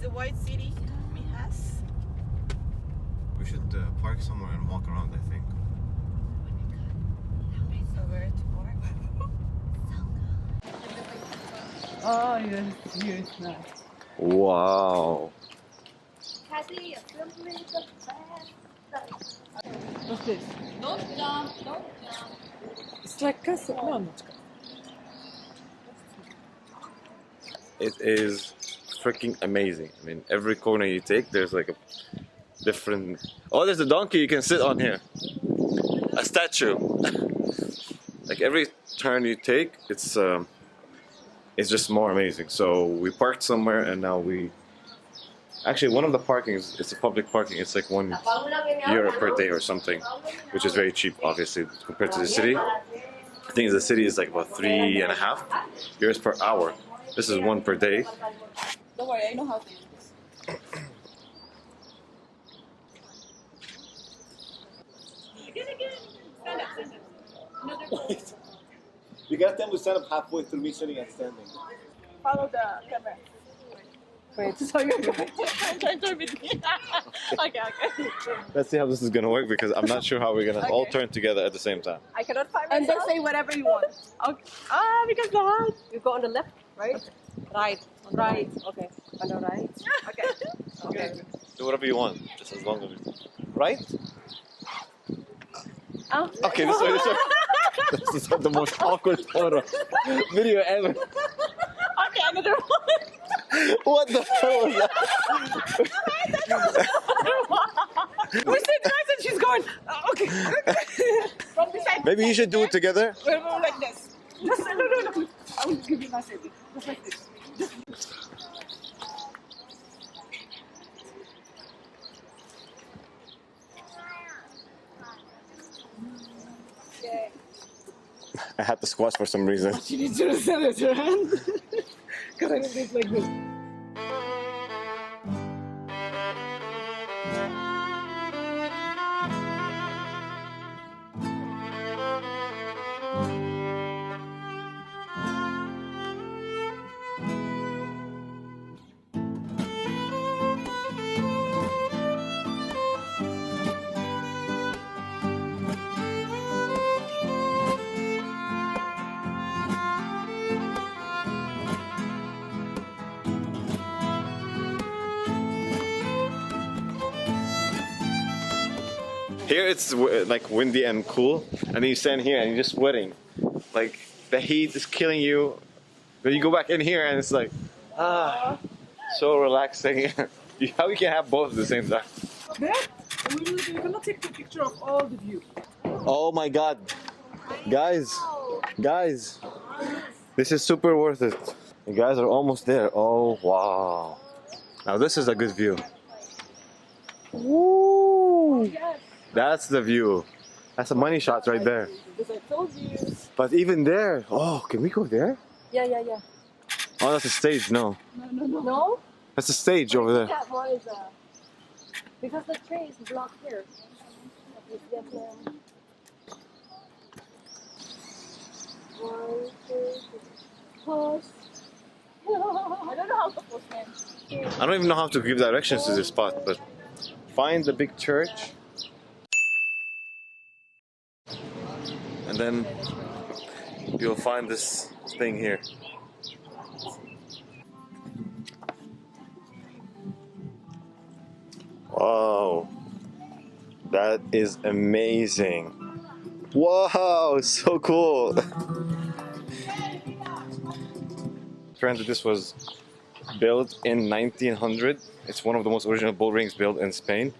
the White City, Mijas. We should park somewhere and walk around, I think. So where to park? Oh, yes, yes, nice. Wow. What's this? Don't jump, don't jump. It's like castle. No. It is freaking amazing. I mean, every corner you take, there's like a different... Oh, there's a donkey you can sit on here. A statue. Like every turn you take, it's just more amazing. So we parked somewhere and now we... Actually, one of the parkings, it's a public parking. It's like €1 per day or something, which is very cheap, obviously, compared to the city. I think the city is like about €3.50 per hour. This is one per day. Don't worry, I know how to use this. Again. Stand up. Wait. You got them to stand up halfway through me sitting and standing. Follow the camera. Wait, so you're going Join with me. Okay. Let's see how this is gonna work because I'm not sure how we're gonna all turn together at the same time. I cannot find And myself. then say whatever you want. Okay. Because the heart. You go on the left, right? Right. Right. Okay. On the right. Okay. Okay. Do whatever you want, just as long as it's right. Oh. Okay, this way. This is the most awkward photo video ever. Okay, another one. What the hell was that? We sit right and she's going. Okay. From this side. Maybe you should do it together. We'll go like this. Just no. I will give you my saving. Just like this. I had to squash for some reason. She needs to sell it your hand. Because I did it like this. Here it's like windy and cool, and then you stand here and you're just sweating. Like the heat is killing you. But you go back in here and it's like, so relaxing. How you can have both at the same time? There, we cannot take a picture of all the view. Oh my god. Guys, this is super worth it. You guys are almost there. Oh wow. Now this is a good view. Woo! Yes. That's the view. That's a money shot right there. Because I told you. But even there, oh, can we go there? Yeah. Oh, that's a stage. No, No? that's a stage over there. That one is because the train is blocked here. Yes, ma'am. 1, 2, 3. Push. I don't know how to push, man. I don't even know how to give directions to this spot, but find the big church. And then you'll find this thing here. Wow, that is amazing. Wow, so cool. Apparently this was built in 1900. It's one of the most original bull rings built in Spain.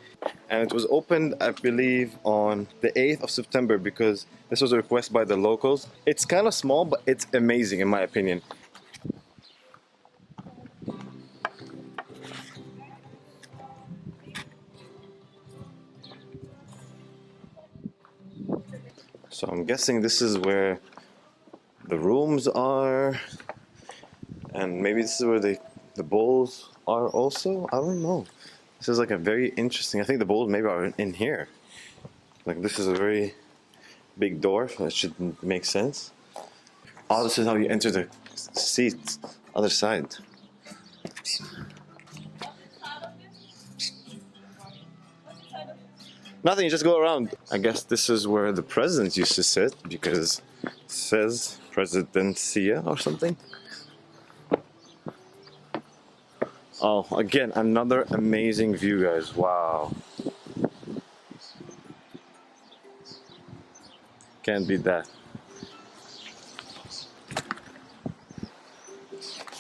And it was opened, I believe, on the 8th of September because this was a request by the locals. It's kind of small, but it's amazing in my opinion. So I'm guessing this is where the rooms are, and maybe this is where the bulls are also. I don't know. This is like a very interesting. I think the bulls maybe are in here. Like this is a very big door, so it should make sense. Oh, this is how you enter the seats, other side. Nothing, you just go around. I guess this is where the presidents used to sit because it says Presidencia or something. Oh, again, another amazing view, guys. Wow. Can't beat that.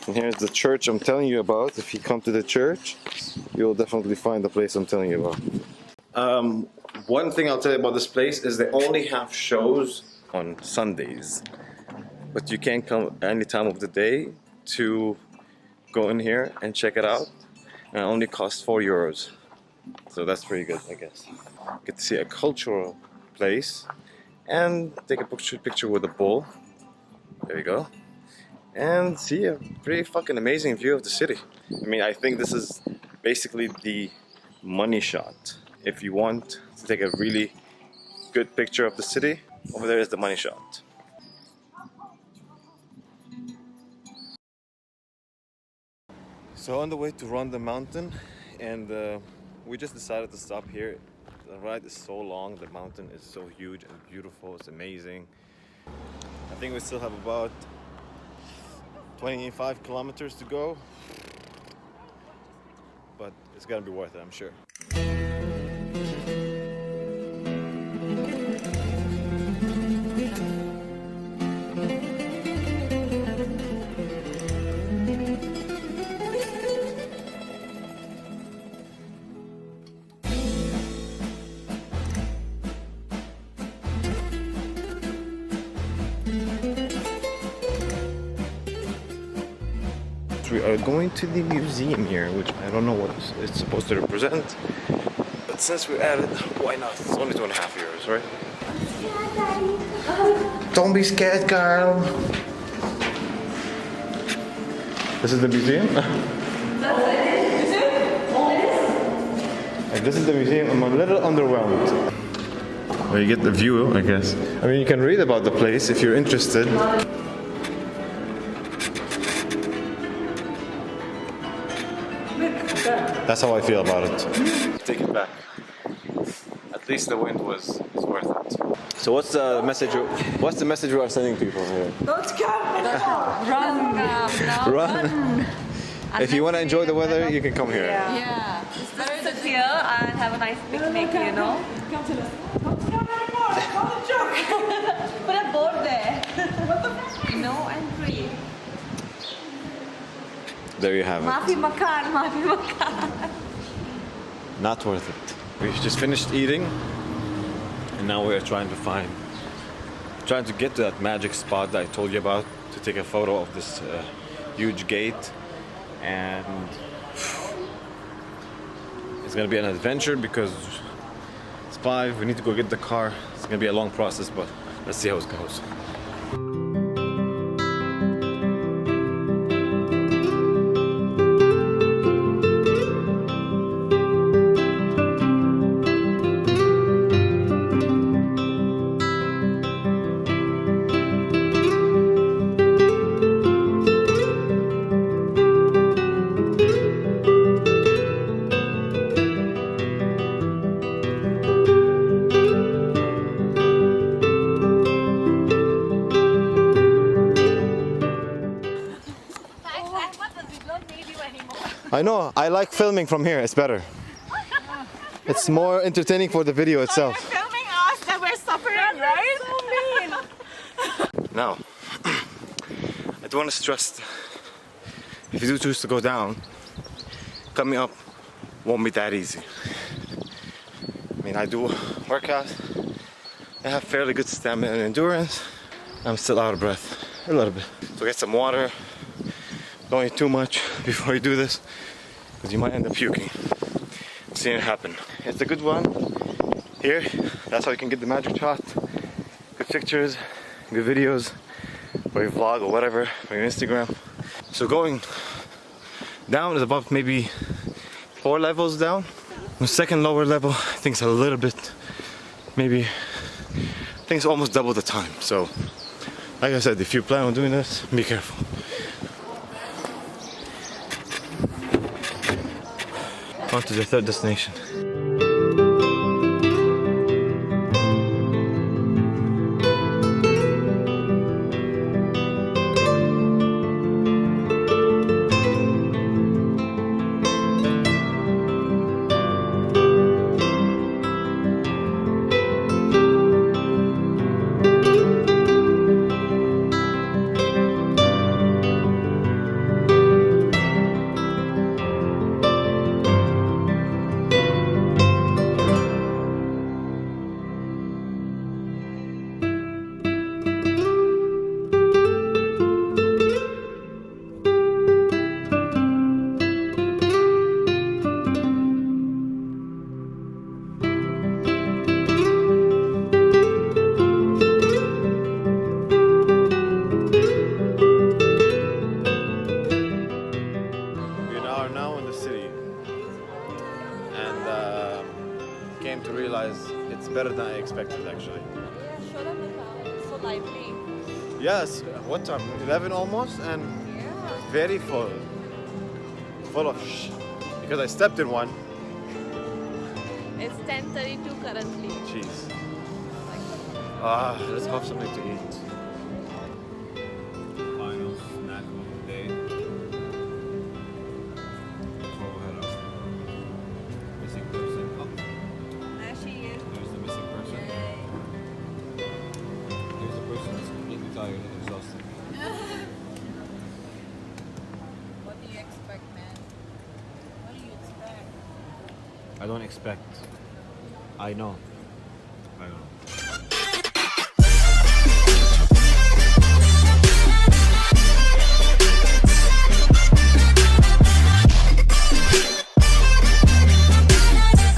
And here's the church I'm telling you about. If you come to the church, you'll definitely find the place I'm telling you about. One thing I'll tell you about this place is they only have shows on Sundays. But you can come any time of the day to go in here and check it out. And it only costs €4. So that's pretty good, I guess. Get to see a cultural place and take a picture with a bull. There you go. And see a pretty fucking amazing view of the city. I mean, I think this is basically the money shot. If you want to take a really good picture of the city, over there is the money shot. So on the way to Ronda Mountain, and we just decided to stop here. The ride is so long, the mountain is so huge and beautiful, it's amazing. I think we still have about 25 kilometers to go, but it's gonna be worth it, I'm sure. We are going to the museum here, which I don't know what it's supposed to represent, but since we're at it, why not? It's only €2.50, right? Don't be scared, girl. This is the museum? Like, this is the museum. I'm a little underwhelmed. Well, you get the view, I guess. I mean, you can read about the place if you're interested. That's how I feel about it. Take it back. At least the wind is worth it. So what's the message? What's the message we are sending people here? Don't come! Run. Run. If you want to enjoy the weather, you can come here. Yeah. Just sit here and have a nice picnic, you know? Come to this. Don't come anymore! Don't joke! Put a board there. What the fuck? No entry. There you have it. Maafi makan. Not worth it. We've just finished eating, and now we're trying to get to that magic spot that I told you about to take a photo of this huge gate. And it's gonna be an adventure because it's 5. We need to go get the car. It's gonna be a long process, but let's see how it goes. I know, I like filming from here, it's better. It's more entertaining for the video itself. Filming us that we're suffering, right? So mean. Now, I don't want to stress, if you do choose to go down, coming up won't be that easy. I mean, I do workout, I have fairly good stamina and endurance. I'm still out of breath, a little bit. So get some water, don't eat too much before you do this, because you might end up puking. I've seen it happen. It's a good one here, that's how you can get the magic shot. Good pictures, good videos, for your vlog or whatever, for your Instagram. So going down is about maybe 4 levels down. The second lower level, I think it's a little bit, maybe, I think it's almost double the time. So, like I said, if you plan on doing this, be careful. On to the third destination. better than I expected, actually. Yeah, show them the town. It's so lively. Yes, what time? 11 almost, and Yeah. very full. Full of because I stepped in one. It's 10:32 currently. Jeez. Like, Let's have something to eat. Final snack of the day. Before we head up. Missing person. Oh, there she is. there's the missing person. There's the person that's completely tired and exhausted. What do you expect, man? What do you expect? I don't expect. I know.